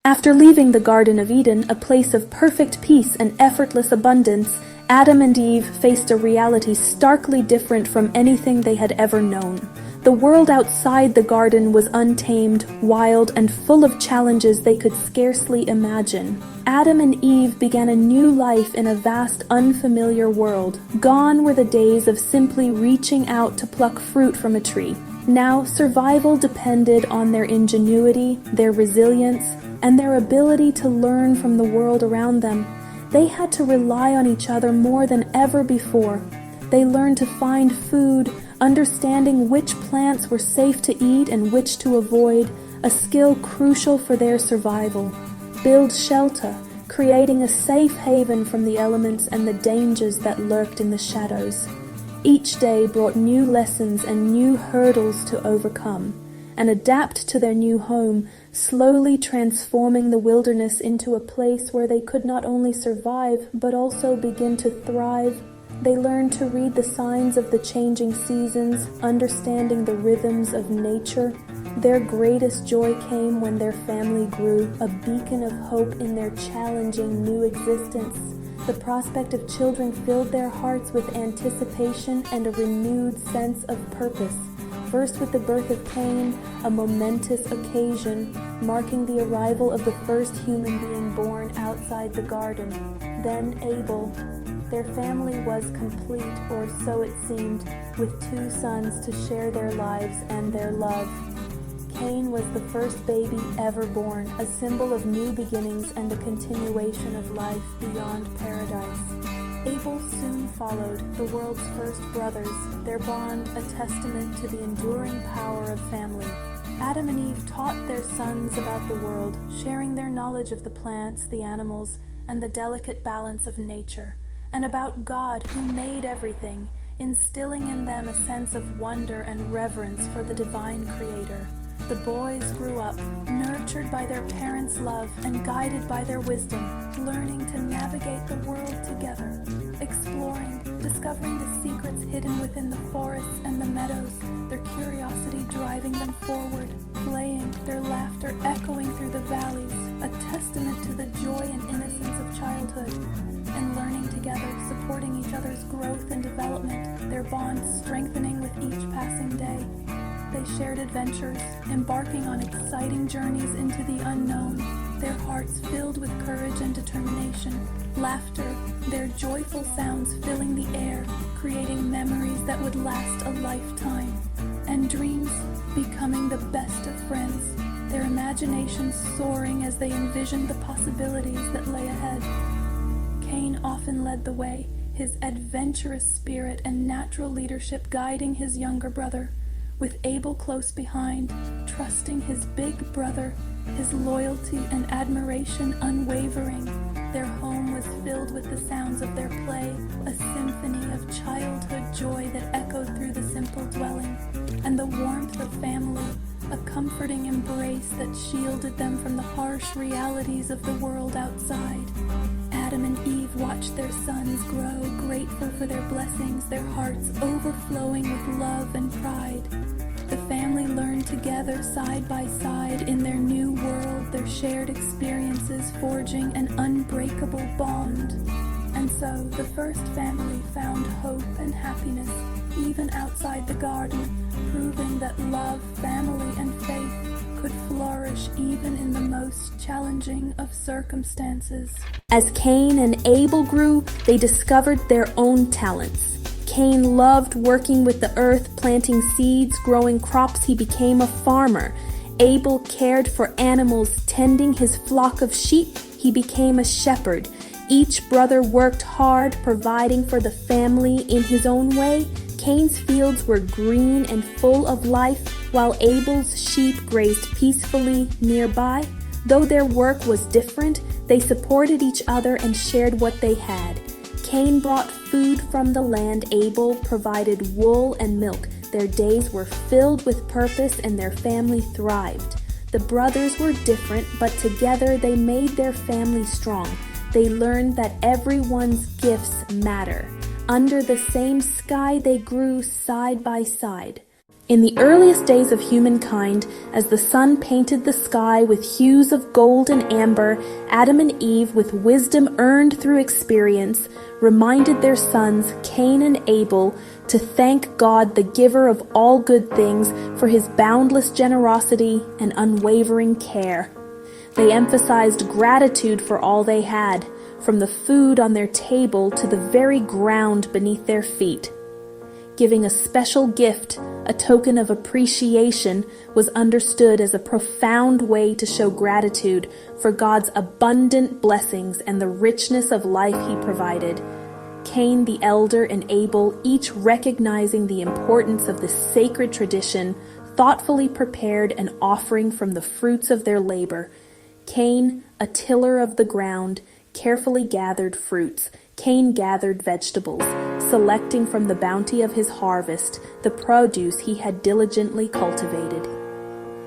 After leaving the Garden of Eden, a place of perfect peace and effortless abundance, Adam and Eve faced a reality starkly different from anything they had ever known. The world outside the garden was untamed, wild, and full of challenges they could scarcely imagine. Adam and Eve began a new life in a vast, unfamiliar world. Gone were the days of simply reaching out to pluck fruit from a tree. Now, survival depended on their ingenuity, their resilience, and their ability to learn from the world around them. They had to rely on each other more than ever before. They learned to find food, understanding which plants were safe to eat and which to avoid, a skill crucial for their survival. Build shelter, creating a safe haven from the elements and the dangers that lurked in the shadows. Each day brought new lessons and new hurdles to overcome, and adapt to their new home, slowly transforming the wilderness into a place where they could not only survive, but also begin to thrive. They learned to read the signs of the changing seasons, understanding the rhythms of nature. Their greatest joy came when their family grew, a beacon of hope in their challenging new existence. The prospect of children filled their hearts with anticipation and a renewed sense of purpose. First with the birth of Cain, a momentous occasion, marking the arrival of the first human being born outside the garden. Then Abel. Their family was complete, or so it seemed, with 2 sons to share their lives and their love. Cain was the first baby ever born, a symbol of new beginnings and a continuation of life beyond paradise. Abel soon followed, the world's first brothers, their bond a testament to the enduring power of family. Adam and Eve taught their sons about the world, sharing their knowledge of the plants, the animals, and the delicate balance of nature, and about God who made everything, instilling in them a sense of wonder and reverence for the divine Creator. The boys grew up, nurtured by their parents' love and guided by their wisdom, learning to navigate the world together, exploring, discovering the secrets hidden within the forests and the meadows, their curiosity driving them forward, playing, their laughter echoing through the valleys, a testament to the joy and innocence of childhood, and learning together, supporting each other's growth and development, their bonds strengthening with each passing day. They shared adventures, embarking on exciting journeys into the unknown, their hearts filled with courage and determination, laughter, their joyful sounds filling the air, creating memories that would last a lifetime, and dreams becoming the best of friends, their imaginations soaring as they envisioned the possibilities that lay ahead. Cain often led the way, his adventurous spirit and natural leadership guiding his younger brother, with Abel close behind, trusting his big brother, his loyalty and admiration unwavering. Their home was filled with the sounds of their play, a symphony of childhood joy that echoed through the simple dwelling, and the warmth of family, a comforting embrace that shielded them from the harsh realities of the world outside. Adam and Eve watched their sons grow, grateful for their blessings, their hearts overflowing with love and pride. The family learned together, side by side, in their new world, their shared experiences forging an unbreakable bond. And so, the first family found hope and happiness, even outside the garden, proving that love, family, and faith could flourish even in the most challenging of circumstances. As Cain and Abel grew, they discovered their own talents. Cain loved working with the earth, planting seeds, growing crops. He became a farmer. Abel cared for animals, tending his flock of sheep. He became a shepherd. Each brother worked hard, providing for the family in his own way. Cain's fields were green and full of life, while Abel's sheep grazed peacefully nearby. Though their work was different, they supported each other and shared what they had. Cain brought food from the land. Abel provided wool and milk. Their days were filled with purpose and their family thrived. The brothers were different, but together they made their family strong. They learned that everyone's gifts matter. Under the same sky, they grew side by side. In the earliest days of humankind, as the sun painted the sky with hues of gold and amber, Adam and Eve, with wisdom earned through experience, reminded their sons, Cain and Abel, to thank God, the giver of all good things, for his boundless generosity and unwavering care. They emphasized gratitude for all they had, from the food on their table to the very ground beneath their feet. Giving a special gift, a token of appreciation, was understood as a profound way to show gratitude for God's abundant blessings and the richness of life he provided. Cain the elder and Abel, each recognizing the importance of this sacred tradition, thoughtfully prepared an offering from the fruits of their labor. Cain, a tiller of the ground, carefully gathered fruits. Cain gathered vegetables, selecting from the bounty of his harvest the produce he had diligently cultivated.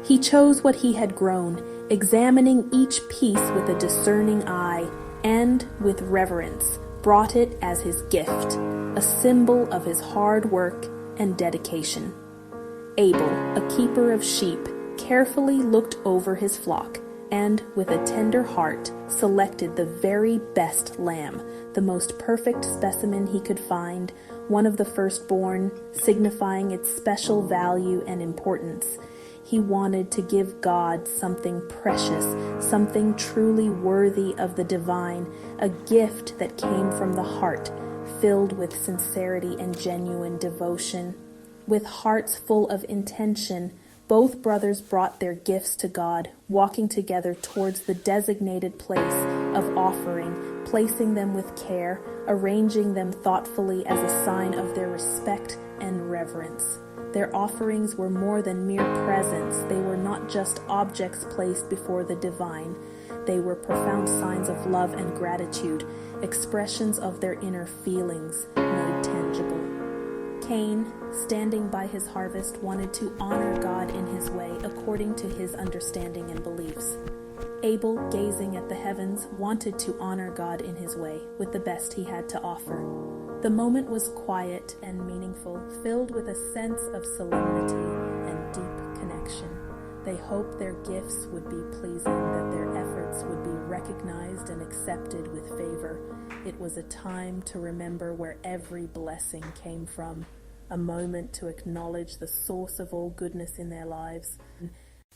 He chose what he had grown, examining each piece with a discerning eye, and, with reverence, brought it as his gift, a symbol of his hard work and dedication. Abel, a keeper of sheep, carefully looked over his flock, and, with a tender heart, selected the very best lamb, the most perfect specimen he could find, one of the firstborn, signifying its special value and importance. He wanted to give God something precious, something truly worthy of the divine, a gift that came from the heart, filled with sincerity and genuine devotion. With hearts full of intention, both brothers brought their gifts to God, walking together towards the designated place of offering, placing them with care, arranging them thoughtfully as a sign of their respect and reverence. Their offerings were more than mere presents. They were not just objects placed before the divine. They were profound signs of love and gratitude, expressions of their inner feelings made tangible. Cain, standing by his harvest, wanted to honor God in his way according to his understanding and beliefs. Abel, gazing at the heavens, wanted to honor God in his way with the best he had to offer. The moment was quiet and meaningful, filled with a sense of solemnity and deep connection. They hoped their gifts would be pleasing, that their efforts would be recognized and accepted with favor. It was a time to remember where every blessing came from, a moment to acknowledge the source of all goodness in their lives.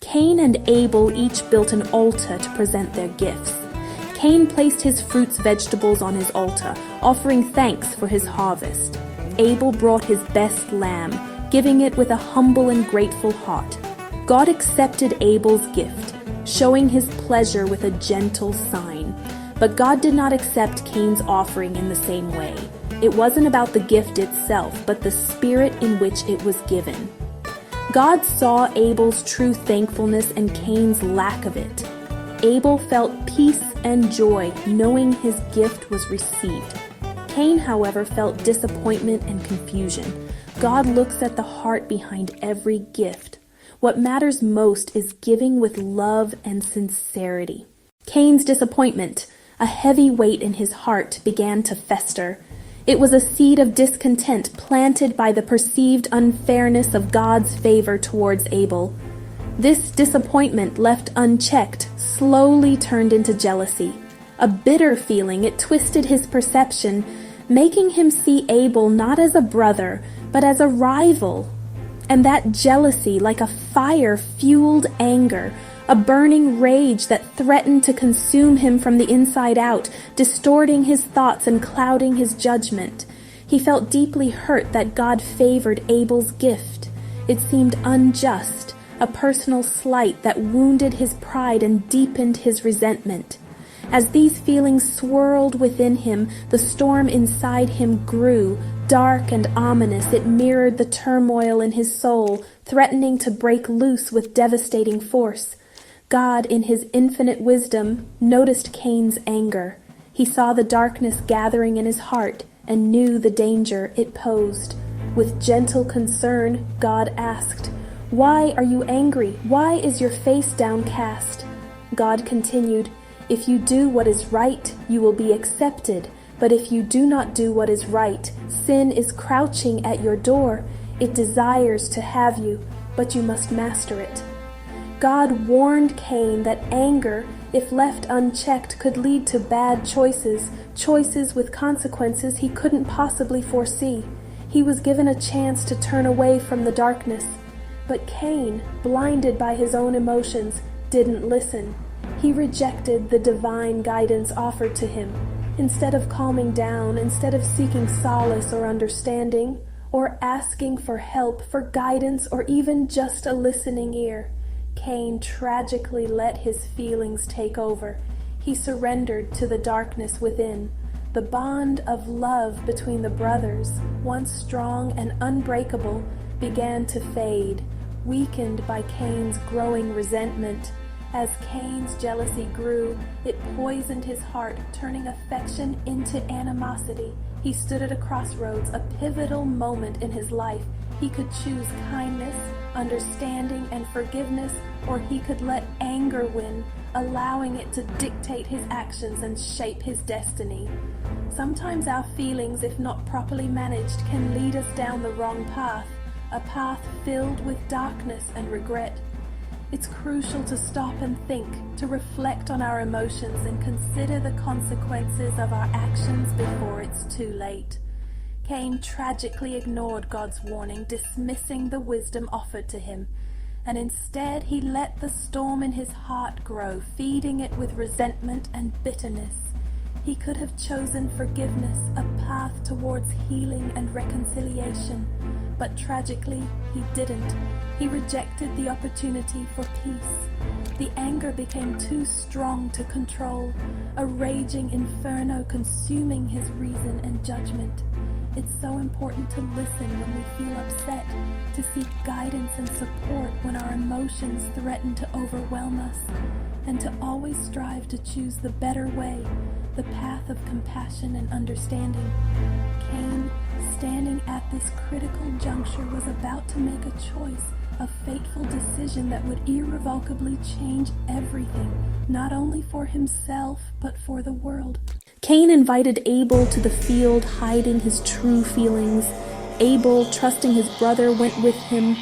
Cain and Abel each built an altar to present their gifts. Cain placed his fruits vegetables on his altar, offering thanks for his harvest. Abel brought his best lamb, giving it with a humble and grateful heart. God accepted Abel's gift, showing his pleasure with a gentle sign. But God did not accept Cain's offering in the same way. It wasn't about the gift itself, but the spirit in which it was given. God saw Abel's true thankfulness and Cain's lack of it. Abel felt peace and joy knowing his gift was received. Cain, however, felt disappointment and confusion. God looks at the heart behind every gift. What matters most is giving with love and sincerity. Cain's disappointment, a heavy weight in his heart, began to fester. It was a seed of discontent planted by the perceived unfairness of God's favor towards Abel. This disappointment, left unchecked, slowly turned into jealousy. A bitter feeling, it twisted his perception, making him see Abel not as a brother, but as a rival. And that jealousy, like a fire, fueled anger, a burning rage that threatened to consume him from the inside out, distorting his thoughts and clouding his judgment. He felt deeply hurt that God favored Abel's gift. It seemed unjust, a personal slight that wounded his pride and deepened his resentment. As these feelings swirled within him, the storm inside him grew. Dark and ominous, it mirrored the turmoil in his soul, threatening to break loose with devastating force. God, in his infinite wisdom, noticed Cain's anger. He saw the darkness gathering in his heart and knew the danger it posed. With gentle concern, God asked, "Why are you angry? Why is your face downcast?" God continued, "If you do what is right, you will be accepted. But if you do not do what is right, sin is crouching at your door. It desires to have you, but you must master it. God warned Cain that anger, if left unchecked, could lead to bad choices, choices with consequences he couldn't possibly foresee. He was given a chance to turn away from the darkness. But Cain, blinded by his own emotions, didn't listen. He rejected the divine guidance offered to him. Instead of calming down, instead of seeking solace or understanding, or asking for help, for guidance, or even just a listening ear, Cain tragically let his feelings take over. He surrendered to the darkness within. The bond of love between the brothers, once strong and unbreakable, began to fade, weakened by Cain's growing resentment. As Cain's jealousy grew, it poisoned his heart, turning affection into animosity. He stood at a crossroads, a pivotal moment in his life. He could choose kindness, understanding, and forgiveness, or he could let anger win, allowing it to dictate his actions and shape his destiny. Sometimes our feelings, if not properly managed, can lead us down the wrong path, a path filled with darkness and regret. It's crucial to stop and think, to reflect on our emotions and consider the consequences of our actions before it's too late. Cain tragically ignored God's warning, dismissing the wisdom offered to him, and instead he let the storm in his heart grow, feeding it with resentment and bitterness. He could have chosen forgiveness, a path towards healing and reconciliation, but tragically he didn't. He rejected the opportunity for peace. The anger became too strong to control, a raging inferno consuming his reason and judgment. It's so important to listen when we feel upset, to seek guidance and support when our emotions threaten to overwhelm us, and to always strive to choose the better way, the path of compassion and understanding. Cain, standing at this critical juncture, was about to make a choice, a fateful decision that would irrevocably change everything, not only for himself, but for the world. Cain invited Abel to the field, hiding his true feelings. Abel, trusting his brother, went with him.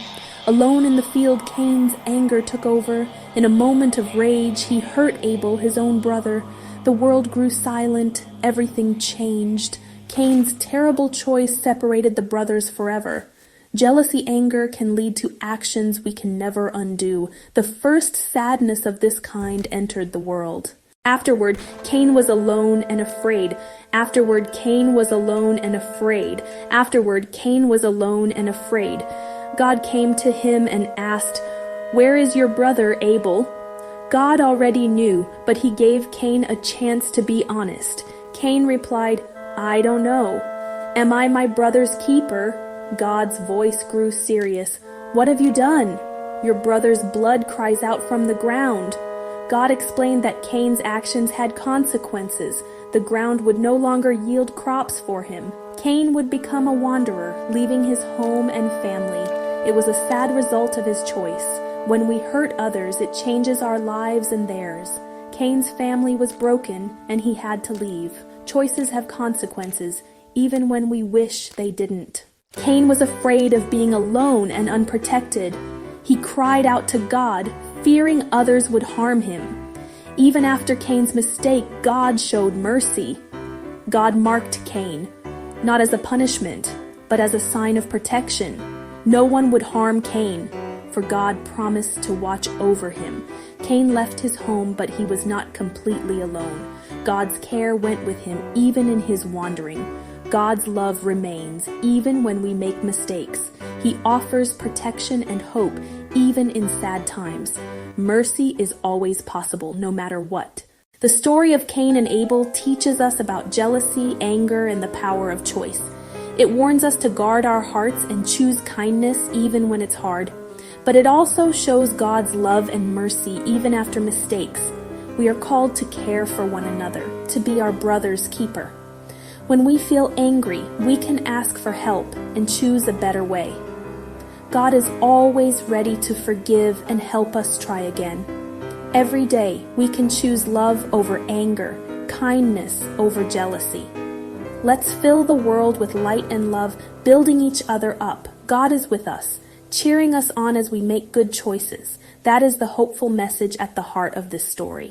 Alone in the field, Cain's anger took over. In a moment of rage, he hurt Abel, his own brother. The world grew silent. Everything changed. Cain's terrible choice separated the brothers forever. Jealousy, anger can lead to actions we can never undo. The first sadness of this kind entered the world. Afterward, Cain was alone and afraid. Afterward, Cain was alone and afraid. Afterward, Cain was alone and afraid. God came to him and asked, "Where is your brother Abel?" God already knew, but he gave Cain a chance to be honest. Cain replied, "I don't know." "Am I my brother's keeper?" God's voice grew serious. "What have you done?" "Your brother's blood cries out from the ground." God explained that Cain's actions had consequences. The ground would no longer yield crops for him. Cain would become a wanderer, leaving his home and family. It was a sad result of his choice. When we hurt others, it changes our lives and theirs. Cain's family was broken, and he had to leave. Choices have consequences, even when we wish they didn't. Cain was afraid of being alone and unprotected. He cried out to God, fearing others would harm him. Even after Cain's mistake, God showed mercy. God marked Cain, not as a punishment, but as a sign of protection. No one would harm Cain, for God promised to watch over him. Cain left his home, but he was not completely alone. God's care went with him even in his wandering. God's love remains even when we make mistakes. He offers protection and hope even in sad times. Mercy is always possible, no matter what. The story of Cain and Abel teaches us about jealousy, anger, and the power of choice. It warns us to guard our hearts and choose kindness even when it's hard. But it also shows God's love and mercy even after mistakes. We are called to care for one another, to be our brother's keeper. When we feel angry, we can ask for help and choose a better way. God is always ready to forgive and help us try again. Every day, we can choose love over anger, kindness over jealousy. Let's fill the world with light and love, building each other up. God is with us, cheering us on as we make good choices. That is the hopeful message at the heart of this story.